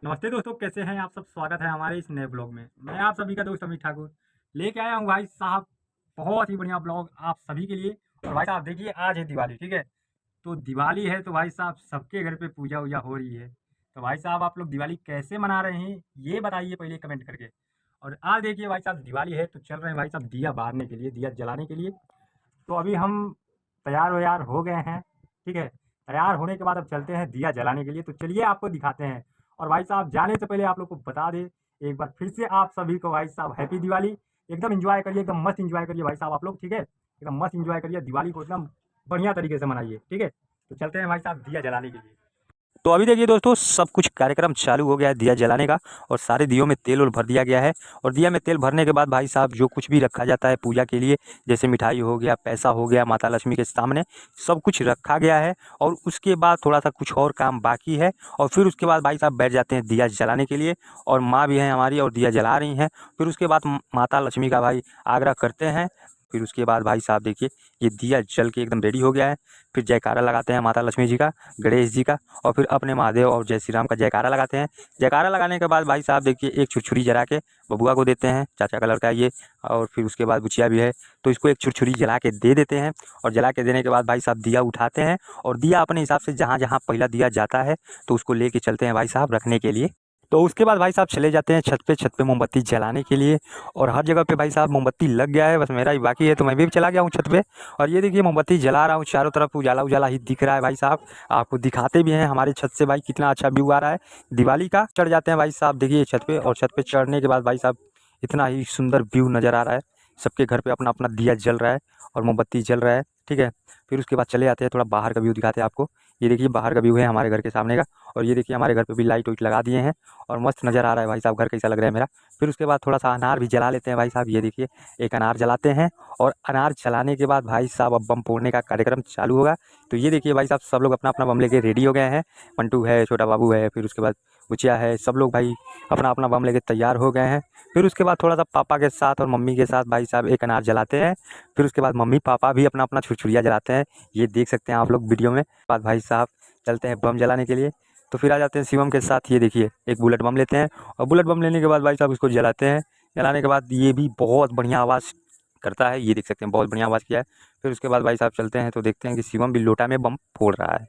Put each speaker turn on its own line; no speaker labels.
नमस्ते दोस्तों, कैसे हैं आप सब। स्वागत है हमारे इस नए ब्लॉग में। मैं आप सभी का दोस्त अमित ठाकुर लेके आया हूँ भाई साहब बहुत ही बढ़िया ब्लॉग आप सभी के लिए। और भाई साहब देखिए, आज है दिवाली, ठीक है। तो दिवाली है तो भाई साहब सबके घर पे पूजा वूजा हो रही है। तो भाई साहब आप लोग दिवाली कैसे मना रहे हैं ये बताइए पहले कमेंट करके। और आज देखिए भाई साहब दिवाली है तो चल रहे हैं भाई साहब दिया बारने के लिए, दिया जलाने के लिए। तो अभी हम तैयार वैयार हो गए हैं, ठीक है। तैयार होने के बाद अब चलते हैं दिया जलाने के लिए, तो चलिए आपको दिखाते हैं। और भाई साहब जाने से पहले आप लोग को बता दें एक बार फिर से आप सभी को भाई साहब हैप्पी दिवाली। एकदम एंजॉय करिए, एकदम मस्त एंजॉय करिए भाई साहब आप लोग, ठीक है। एकदम मस्त एंजॉय करिए दिवाली को, एकदम बढ़िया तरीके से मनाइए, ठीक है। तो चलते हैं भाई साहब दिया जलाने के लिए। तो अभी देखिए दोस्तों, सब कुछ कार्यक्रम चालू हो गया है दिया जलाने का। और सारे दियों में तेल उल भर दिया गया है। और दिया में तेल भरने के बाद भाई साहब जो कुछ भी रखा जाता है पूजा के लिए, जैसे मिठाई हो गया, पैसा हो गया, माता लक्ष्मी के सामने सब कुछ रखा गया है। और उसके बाद थोड़ा सा कुछ और काम बाकी है। और फिर उसके बाद भाई साहब बैठ जाते हैं दिया जलाने के लिए। और माँ भी हैं हमारी और दिया जला रही हैं। फिर उसके बाद माता लक्ष्मी का भाई आग्रह करते हैं। फिर उसके बाद भाई साहब देखिए, ये दिया जल के एकदम रेडी हो गया है। फिर जयकारा लगाते हैं माता लक्ष्मी जी का, गणेश जी का, और फिर अपने महादेव और जय श्री राम का जयकारा लगाते हैं। जयकारा लगाने के बाद भाई साहब देखिए, एक छुरछुरी जला के बबुआ को देते हैं, चाचा का लड़का है ये। और फिर उसके बाद बुचिया भी है, तो इसको एक छुरछुरी जला के दे देते हैं। और जला के देने के बाद भाई साहब दिया उठाते हैं। और दिया अपने हिसाब से जहाँ जहाँ पहला दिया जाता है तो उसको लेके चलते हैं भाई साहब रखने के लिए। तो उसके बाद भाई साहब चले जाते हैं छत पे मोमबत्ती जलाने के लिए। और हर जगह पे भाई साहब मोमबत्ती लग गया है, बस मेरा ही बाकी है, तो मैं भी चला गया हूँ छत पे। और ये देखिए मोमबत्ती जला रहा हूँ, चारों तरफ उजाला उजाला ही दिख रहा है भाई साहब। आपको दिखाते भी हैं हमारे छत से भाई कितना अच्छा व्यू आ रहा है दिवाली का। चढ़ जाते हैं भाई साहब देखिए छत पे। और छत पे चढ़ने के बाद भाई साहब इतना ही सुंदर व्यू नज़र आ रहा है। सबके घर पे अपना अपना दिया जल रहा है और मोमबत्ती जल रहा है, ठीक है। फिर उसके बाद चले जाते हैं, थोड़ा बाहर का व्यू दिखाते हैं आपको। ये देखिए बाहर का व्यू है हमारे घर के सामने का। और ये देखिए हमारे घर पे भी लाइट वाइट लगा दिए हैं। और मस्त नज़र आ रहा है भाई साहब, घर कैसा लग रहा है मेरा। फिर उसके बाद थोड़ा सा अनार भी जला लेते हैं भाई साहब। ये देखिए एक अनार जलाते हैं। और अनार जलाने के बाद भाई साहब अब बम फोड़ने का कार्यक्रम चालू होगा। तो ये देखिए भाई साहब सब लोग अपना अपना बम लेके रेडी हो गए हैं। मंटू है, छोटा बाबू है, फिर उसके बाद बुचिया है, सब लोग भाई अपना अपना बम लेके तैयार हो गए हैं। फिर उसके बाद थोड़ा सा पापा के साथ और मम्मी के साथ भाई साहब एक अनार जलाते हैं। फिर उसके बाद मम्मी पापा भी अपना अपना छुरछुरिया जलाते हैं, ये देख सकते हैं आप लोग वीडियो में। बाद भाई साहब चलते हैं बम जलाने के लिए। तो फिर आ जाते हैं शिवम के साथ। ये देखिए एक बुलेट बम लेते हैं। और बुलेट बम लेने के बाद भाई साहब उसको जलाते हैं। जलाने के बाद ये भी बहुत बढ़िया आवाज़ करता है, ये देख सकते हैं बहुत बढ़िया आवाज़ किया है। फिर उसके बाद भाई साहब चलते हैं तो देखते हैं कि शिवम भी लोटा में बम फोड़ रहा है।